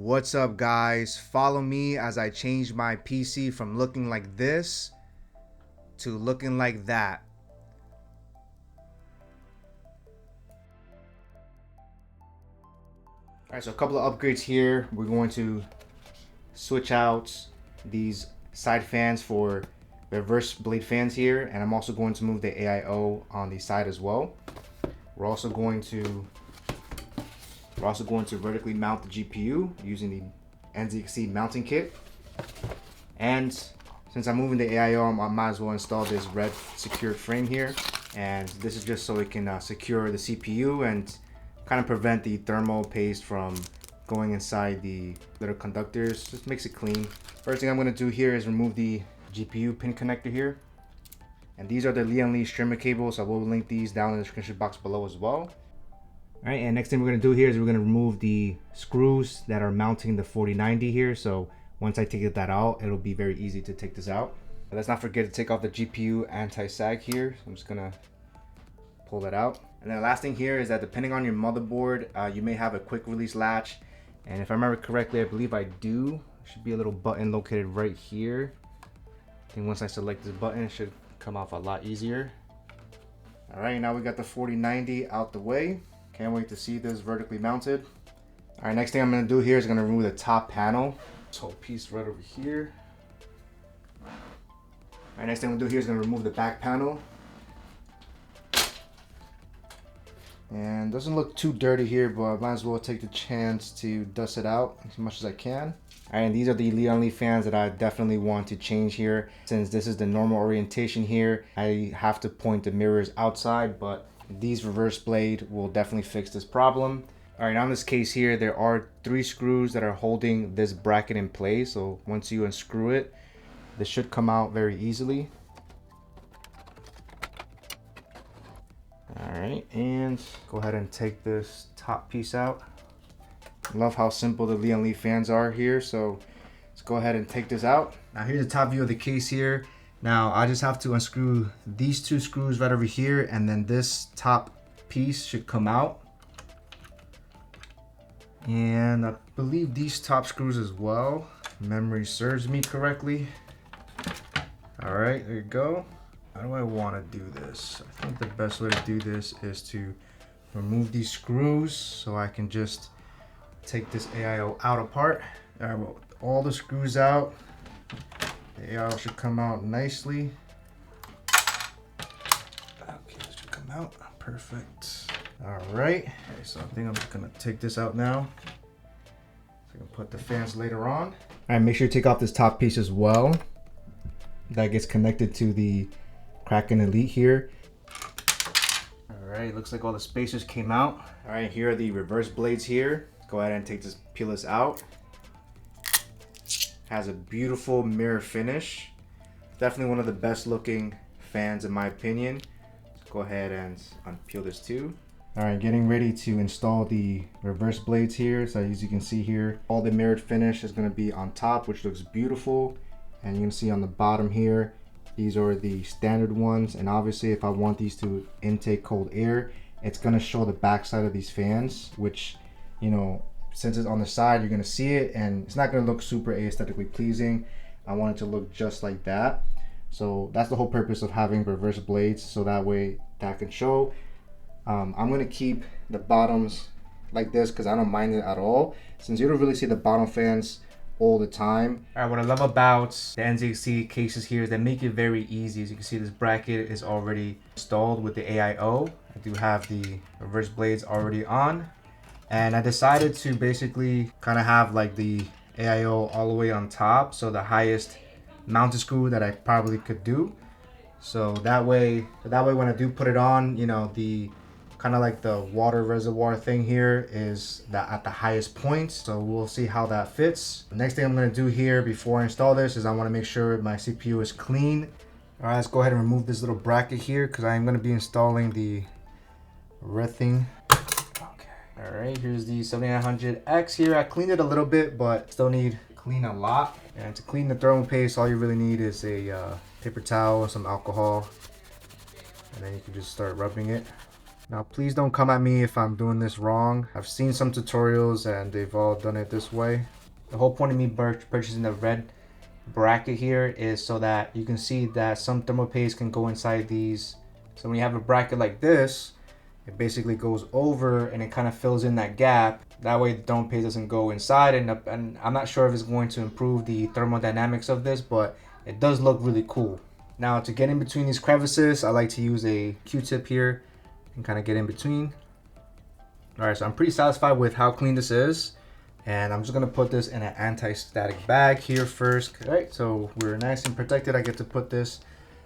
What's up, guys? Follow me as I change my PC from looking like this to looking like that. Alright, so a couple of upgrades here. We're going to switch out these side fans for reverse blade fans here, and I'm also going to move the AIO on the side as well. We're also going to vertically mount the GPU using the NZXT mounting kit. And since I'm moving the AIO, I might as well install this red secured frame here. And this is just so it can secure the CPU and kind of prevent the thermal paste from going inside the little conductors. Just makes it clean. First thing I'm going to do here is remove the GPU pin connector here. And these are the Lian streamer cables. I will link these down in the description box below as well. All right, and next thing we're going to do here is we're going to remove the screws that are mounting the 4090 here. So once I take that out, it'll be very easy to take this out. But let's not forget to take off the GPU anti-sag here. So I'm just going to pull that out. And then the last thing here is that depending on your motherboard, you may have a quick release latch. And if I remember correctly, I believe I do. There should be a little button located right here. I think once I select this button, it should come off a lot easier. All right, now we got the 4090 out the way. Can't wait to see this vertically mounted. All right, next thing I'm gonna do here is gonna remove the top panel. This whole piece right over here. All right, next thing I'm gonna do here is gonna remove the back panel. And doesn't look too dirty here, but I might as well take the chance to dust it out as much as I can. All right, and these are the Lian fans that I definitely want to change here. Since this is the normal orientation here, I have to point the mirrors outside, but these reverse blade will definitely fix this problem. All right, now in this case here, there are 3 screws that are holding this bracket in place. So once you unscrew it, this should come out very easily. All right, and go ahead and take this top piece out. Love how simple the Lian fans are here. So let's go ahead and take this out. Now here's the top view of the case here. Now I just have to unscrew these 2 screws right over here, and then this top piece should come out. And I believe these top screws as well. Memory serves me correctly. All right, there you go. How do I want to do this? I think the best way to do this is to remove these screws so I can just take this AIO out apart. All right, well, all the screws out. The AIO should come out nicely. Okay, this should come out. Perfect. All right. Okay, so I think I'm just gonna take this out now. So I can put the fans later on. All right, make sure you take off this top piece as well. That gets connected to the Kraken Elite here. All right, looks like all the spacers came out. All right, here are the reverse blades here. Go ahead and peel this out. Has a beautiful mirror finish. Definitely one of the best looking fans in my opinion. Let's go ahead and unpeel this too. All right, getting ready to install the reverse blades here. So as you can see here, all the mirrored finish is gonna be on top, which looks beautiful. And you can see on the bottom here, these are the standard ones. And obviously if I want these to intake cold air, it's gonna show the backside of these fans, which, you know, since it's on the side, you're gonna see it and it's not gonna look super aesthetically pleasing. I want it to look just like that. So that's the whole purpose of having reverse blades, so that way that can show. I'm gonna keep the bottoms like this because I don't mind it at all, since you don't really see the bottom fans all the time. All right, what I love about the NZXT cases here is they make it very easy. As you can see, this bracket is already installed with the AIO. I do have the reverse blades already on. And I decided to basically kind of have like the AIO all the way on top. So the highest mounted screw that I probably could do. So that way when I do put it on, you know, the kind of like the water reservoir thing here is at the highest point. So we'll see how that fits. The next thing I'm going to do here before I install this is I want to make sure my CPU is clean. All right, let's go ahead and remove this little bracket here because I'm going to be installing the red thing. Okay. All right, here's the 7900X here. I cleaned it a little bit, but still need to clean a lot. And to clean the thermal paste, all you really need is a paper towel, some alcohol, and then you can just start rubbing it. Now, please don't come at me if I'm doing this wrong. I've seen some tutorials and they've all done it this way. The whole point of me purchasing the red bracket here is so that you can see that some thermal paste can go inside these. So when you have a bracket like this, it basically goes over and it kind of fills in that gap. That way the thermal paste doesn't go inside, and I'm not sure if it's going to improve the thermodynamics of this, but it does look really cool. Now, to get in between these crevices, I like to use a Q-tip here and kind of get in between. All right, so I'm pretty satisfied with how clean this is. And I'm just gonna put this in an anti-static bag here first. All right, so we're nice and protected. I get to put this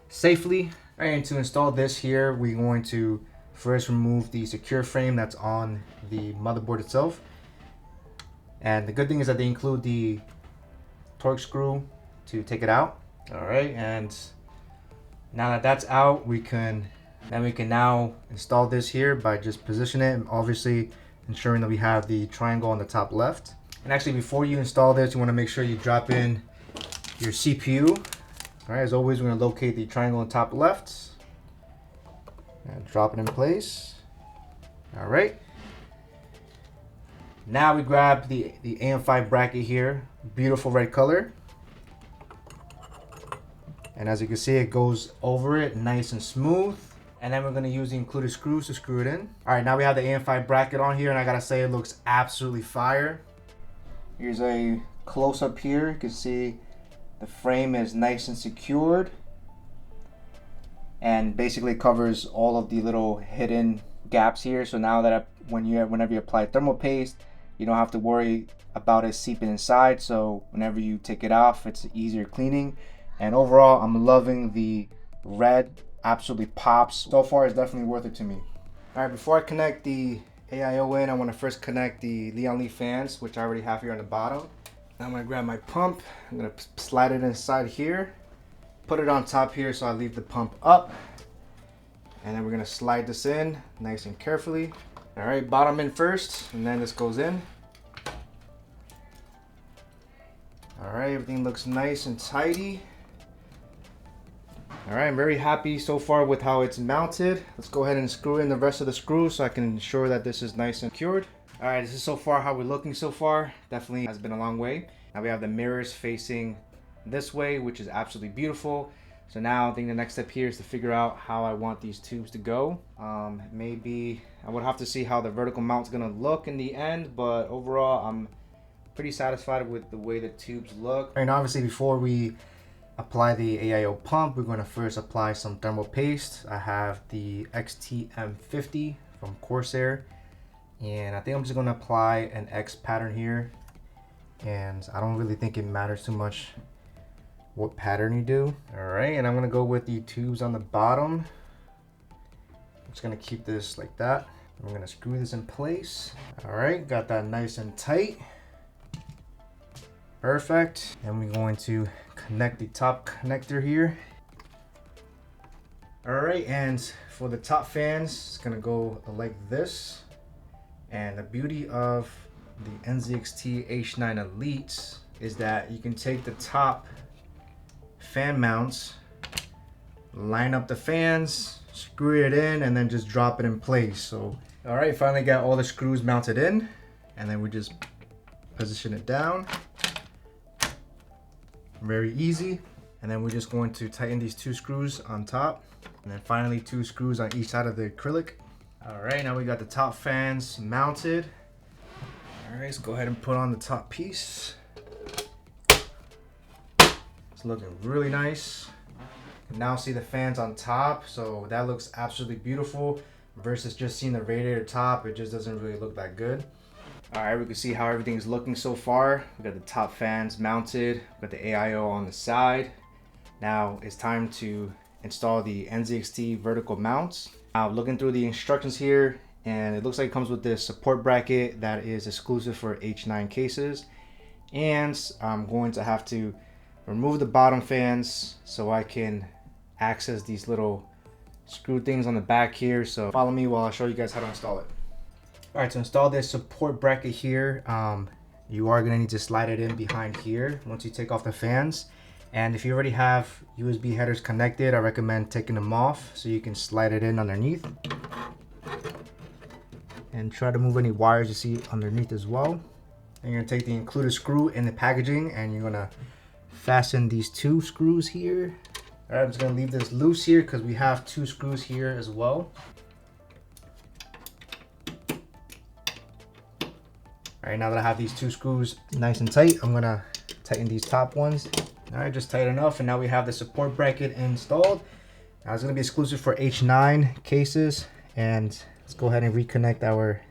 safely. All right, and to install this here, we're going to first remove the secure frame that's on the motherboard itself. And the good thing is that they include the torque screw to take it out. All right, and now that that's out, we can now install this here by just positioning it, and obviously ensuring that we have the triangle on the top left. And actually, before you install this, you want to make sure you drop in your CPU. All right, as always, we're going to locate the triangle on top left and drop it in place. All right. Now we grab the AM5 bracket here, beautiful red color. And as you can see, it goes over it nice and smooth. And then we're going to use the included screws to screw it in. All right, now we have the AM5 bracket on here, and I gotta say it looks absolutely fire. Here's a close-up here. You can see the frame is nice and secured and basically covers all of the little hidden gaps here. So now that whenever you apply thermal paste, you don't have to worry about it seeping inside. So whenever you take it off, it's easier cleaning. And overall, I'm loving the red. Absolutely pops. So far, it's definitely worth it to me. All right, before I connect the AIO in, I want to first connect the Lian fans, which I already have here on the bottom. Now I'm going to grab my pump. I'm going to slide it inside here, put it on top here so I leave the pump up. And then we're going to slide this in nice and carefully. All right, bottom in first, and then this goes in. All right, everything looks nice and tidy. All right, I'm very happy so far with how it's mounted. Let's go ahead and screw in the rest of the screws so I can ensure that this is nice and secured. All right, this is so far how we're looking so far. Definitely has been a long way. Now we have the mirrors facing this way, which is absolutely beautiful. So now I think the next step here is to figure out how I want these tubes to go. Maybe I would have to see how the vertical mount's gonna look in the end, but overall I'm pretty satisfied with the way the tubes look. And obviously before we apply the AIO pump, we're going to first apply some thermal paste. I have the XTM50 from Corsair, and I think I'm just going to apply an X pattern here, and I don't really think it matters too much what pattern you do. All right, and I'm going to go with the tubes on the bottom. I'm just going to keep this like that. I'm going to screw this in place. All right, got that nice and tight. Perfect. And we're going to connect the top connector here. All right, and for the top fans, it's gonna go like this. And the beauty of the NZXT H9 Elites is that you can take the top fan mounts, line up the fans, screw it in, and then just drop it in place. So, all right, finally got all the screws mounted in, and then we just position it down. Very easy. And then we're just going to tighten these two screws on top, and then finally 2 screws on each side of the acrylic. All right, now we got the top fans mounted. All right, let's go ahead and put on the top piece. It's looking really nice. You can now see the fans on top, so that looks absolutely beautiful versus just seeing the radiator top. It just doesn't really look that good. All right, we can see how everything's looking so far. We got the top fans mounted, we got the AIO on the side. Now it's time to install the NZXT vertical mounts. Now looking through the instructions here, and it looks like it comes with this support bracket that is exclusive for H9 cases. And I'm going to have to remove the bottom fans so I can access these little screw things on the back here. So follow me while I show you guys how to install it. All right, to install this support bracket here, you are gonna need to slide it in behind here once you take off the fans. And if you already have USB headers connected, I recommend taking them off so you can slide it in underneath. and try to move any wires you see underneath as well. And you're gonna take the included screw in the packaging and you're gonna fasten these 2 screws here. All right, I'm just gonna leave this loose here because we have 2 screws here as well. All right, now that I have these 2 screws nice and tight, I'm gonna tighten these top ones. All right, just tight enough, and now we have the support bracket installed. Now it's gonna be exclusive for H9 cases, and let's go ahead and reconnect our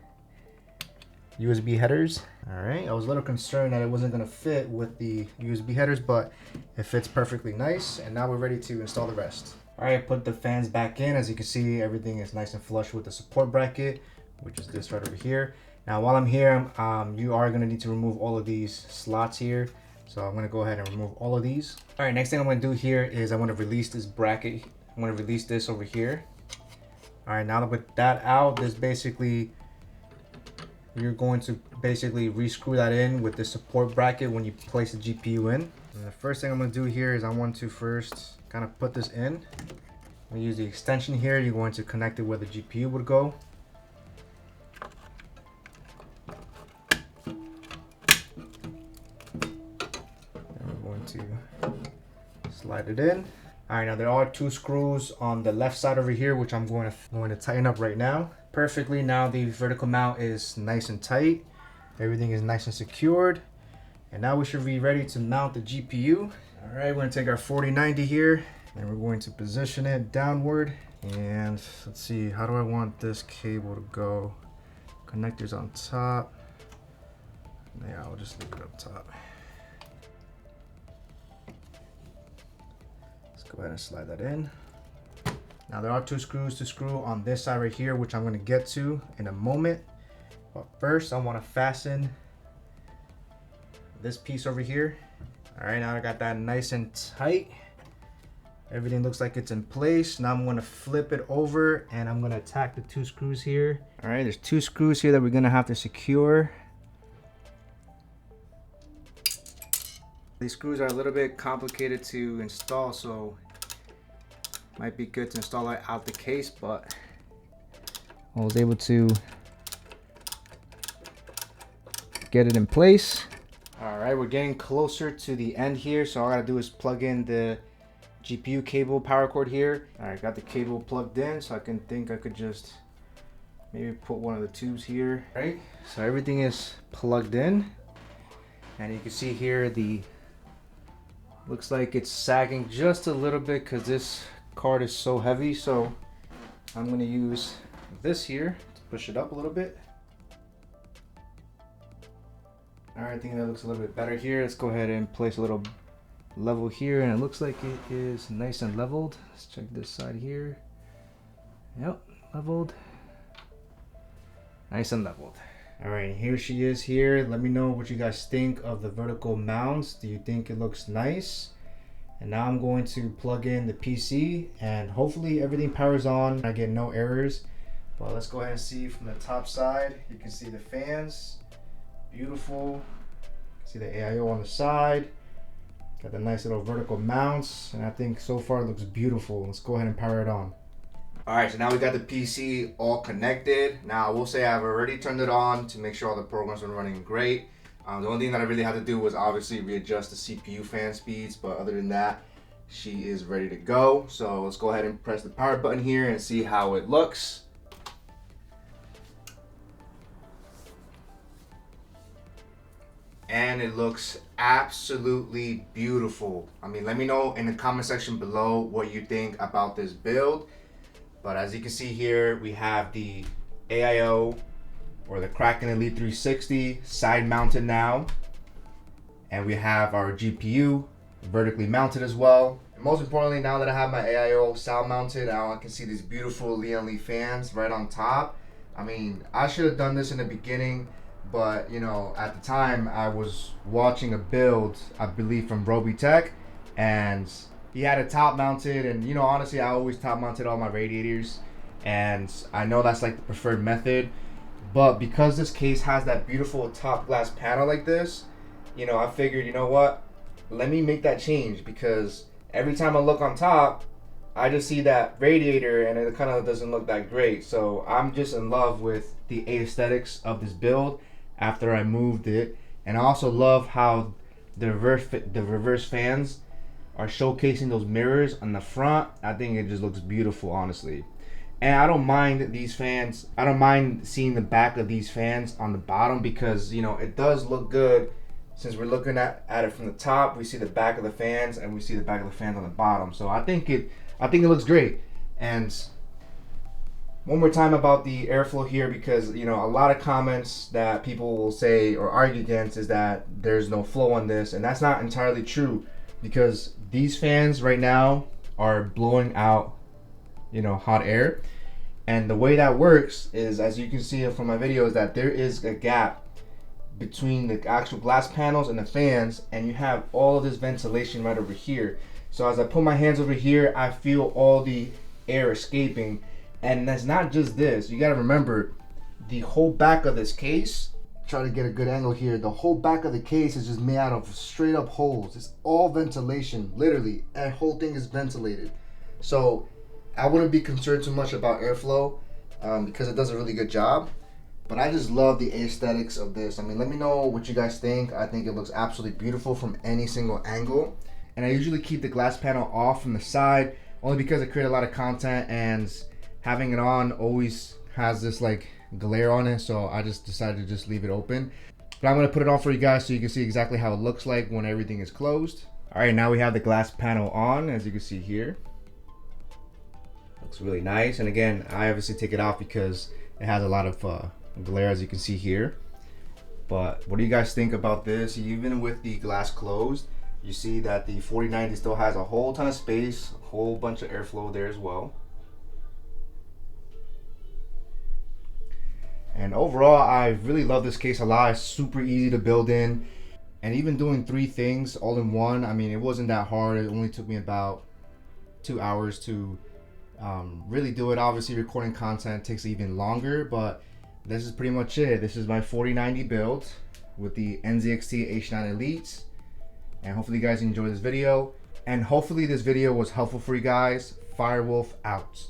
USB headers. All right, I was a little concerned that it wasn't gonna fit with the USB headers, but it fits perfectly nice, and now we're ready to install the rest. All right, put the fans back in. As you can see, everything is nice and flush with the support bracket, which is this right over here. Now, while I'm here, you are gonna need to remove all of these slots here. So I'm gonna go ahead and remove all of these. All right, next thing I'm gonna do here is I wanna release this bracket. I'm gonna release this over here. All right, now that with that out, this basically, you're going to basically re-screw that in with the support bracket when you place the GPU in. And the first thing I'm gonna do here is I want to first kind of put this in. I'm gonna use the extension here. You're going to connect it where the GPU would go. To slide it in. All right, now there are 2 screws on the left side over here, which I'm going to tighten up right now. Perfectly. Now the vertical mount is nice and tight. Everything is nice and secured. And now we should be ready to mount the GPU. All right, we're going to take our 4090 here and we're going to position it downward. And let's see, how do I want this cable to go? Connectors on top. Yeah, I'll just leave it up top. Go ahead and slide that in. Now there are 2 screws to screw on this side right here, which I'm going to get to in a moment. But first I want to fasten this piece over here. All right, now I got that nice and tight. Everything looks like it's in place. Now I'm going to flip it over and I'm going to attack the 2 screws here. All right, there's 2 screws here that we're going to have to secure. These screws are a little bit complicated to install, so might be good to install it out the case, but I was able to get it in place. All right, we're getting closer to the end here, so all I gotta do is plug in the GPU cable power cord here. All right, got the cable plugged in, so I could just maybe put one of the tubes here. All right, so everything is plugged in, and you can see here looks like it's sagging just a little bit because this card is so heavy. So I'm going to use this here to push it up a little bit. All right, I think that looks a little bit better here. Let's go ahead and place a little level here, and it looks like it is nice and leveled. Let's check this side here. Yep, leveled. Nice and leveled. All right, here she is here. Let me know what you guys think of the vertical mounts. Do you think it looks nice? And now I'm going to plug in the PC and hopefully everything powers on. I get no errors. But let's go ahead and see from the top side. You can see the fans, beautiful. You can see the AIO on the side. Got the nice little vertical mounts, and I think so far it looks beautiful. Let's go ahead and power it on. All right, so now we got the PC all connected. Now I will say I've already turned it on to make sure all the programs are running great. The only thing that I really had to do was obviously readjust the CPU fan speeds, but other than that, she is ready to go. So let's go ahead and press the power button here and see how it looks. And it looks absolutely beautiful. I mean, let me know in the comment section below what you think about this build. But as you can see here, we have the AIO or the Kraken Elite 360 side mounted now. And we have our GPU vertically mounted as well. And most importantly, now that I have my AIO sound mounted, now I can see these beautiful Lian fans right on top. I mean, I should have done this in the beginning, but you know, at the time I was watching a build, I believe from Robitech, and he had a top mounted, and you know, honestly, I always top mounted all my radiators, and I know that's like the preferred method. But because this case has that beautiful top glass panel like this, you know, I figured, you know what, let me make that change, because every time I look on top, I just see that radiator and it kind of doesn't look that great. So I'm just in love with the aesthetics of this build after I moved it. And I also love how the reverse fans are showcasing those mirrors on the front. I think it just looks beautiful, honestly. And I don't mind these fans. I don't mind seeing the back of these fans on the bottom because, you know, it does look good. Since we're looking at it from the top, we see the back of the fans and we see the back of the fans on the bottom. So I think it looks great. And one more time about the airflow here, because, you know, a lot of comments that people will say or argue against is that there's no flow on this, and that's not entirely true, because these fans right now are blowing out, you know, hot air. And the way that works is, as you can see from my video, is that there is a gap between the actual glass panels and the fans, and you have all of this ventilation right over here. So as I put my hands over here, I feel all the air escaping. And that's not just this. You gotta remember, the whole back of this case, try to get a good angle here, the whole back of the case is just made out of straight up holes. It's all ventilation, literally. That whole thing is ventilated. So I wouldn't be concerned too much about airflow because it does a really good job. But I just love the aesthetics of this. I mean, let me know what you guys think. I think it looks absolutely beautiful from any single angle. And I usually keep the glass panel off from the side, only because I create a lot of content and having it on always has this like glare on it, so I just decided to just leave it open. But I'm gonna put it on for you guys so you can see exactly how it looks like when everything is closed. All right, now we have the glass panel on, as you can see here. Looks really nice. And again, I obviously take it off because it has a lot of glare, as you can see here. But what do you guys think about this? Even with the glass closed, you see that the 4090 still has a whole ton of space, a whole bunch of airflow there as well. And overall, I really love this case a lot. It's super easy to build in. And even doing 3 things all in one, I mean, it wasn't that hard. It only took me about 2 hours to really do it. Obviously, recording content takes even longer, but this is pretty much it. This is my 4090 build with the NZXT H9 Elites. And hopefully you guys enjoyed this video. And hopefully this video was helpful for you guys. Firewolf out.